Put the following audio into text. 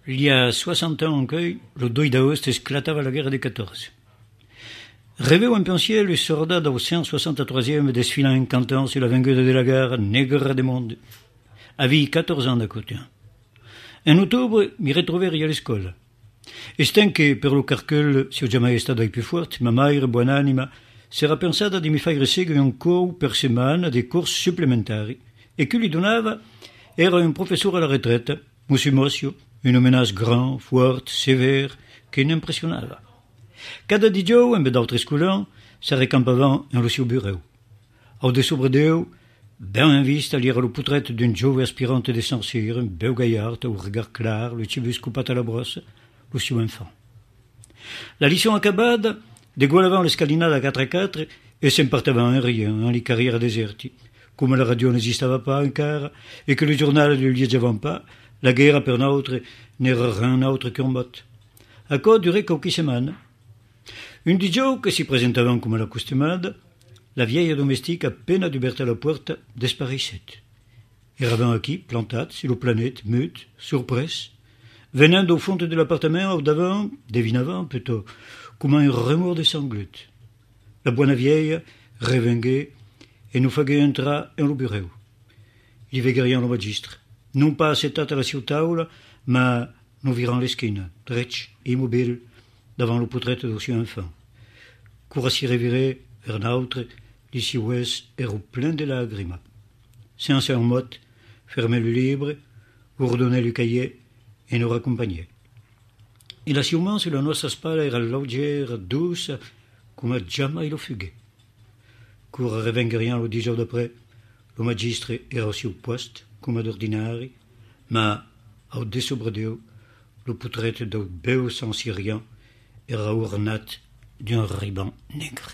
Il y a 60 ans encueil, le 2 d'agost esclatava la guerre des 14. Rêveu un pensier le soldat au 163e desfilant en cantant sur la vengueuse de la gare nègre du monde. Avait 14 ans da côté. En octobre, mi retrouverai à l'école. Estem que, per lo carquel, si ho jamais stato ai più forte, ma mère, buonanima, s'era pensata di mi fare seguire un cours per settimana di corsi supplementari e che li donava era un professore alla retraite, Monsieur Mossio, une menace grand, forte, sévère, che n'impressionnava. Cada dijou, en d'autres scolans, se recampavan en lo seu bureau. Au de sobredeu, ben en vista li era lo portrait d'un jove aspirante de Saint-Cyr, un beu gaillard, au regard clar, le cheveux coupat à la brosse, lo seu enfant. La leçon acabada, degualavant l'escalinada 4x4 e se'n partavant en rien, en li carriera deserti. Come la radio n'esistava pas encara e que le journal ne liegeavan pas, la guerra per notre n'era rien autre qu'un bot. Accord durait quelques semaines. Un dijou que s'y presentaven comme l'accostumada, la vieille domestique à peine oberta la porte disparaissait. Eraven aquí, plantat, sur la planète, mute, surprise, venant au fond de l'appartement au davant, devinavant plutôt, comme un remords de sanglute. La bonne vieille revenguait et nous faguait entrar en le bureau. Il veguerian le magistre, non pas assetat à la sua taula, ma nous virant l'esquina, dretch, immobile, davant le portrait de son enfant. Cour s'y revirait vers l'autre, les siouès erano pleins de lagrima. Sans un mot, fermait le livre, ordonnait le cahier et nous raccompagnait. Et la sûrement sur la nostra spalla era légère, douce, comme jamais lo fuguait. Cour revenguerian le 10 jours d'après, le magistre era au seu poste, comme d'ordinari, ma au desobradeu, le portrait d'un beau Saint-Cyrien era ornat d'un ruban negre.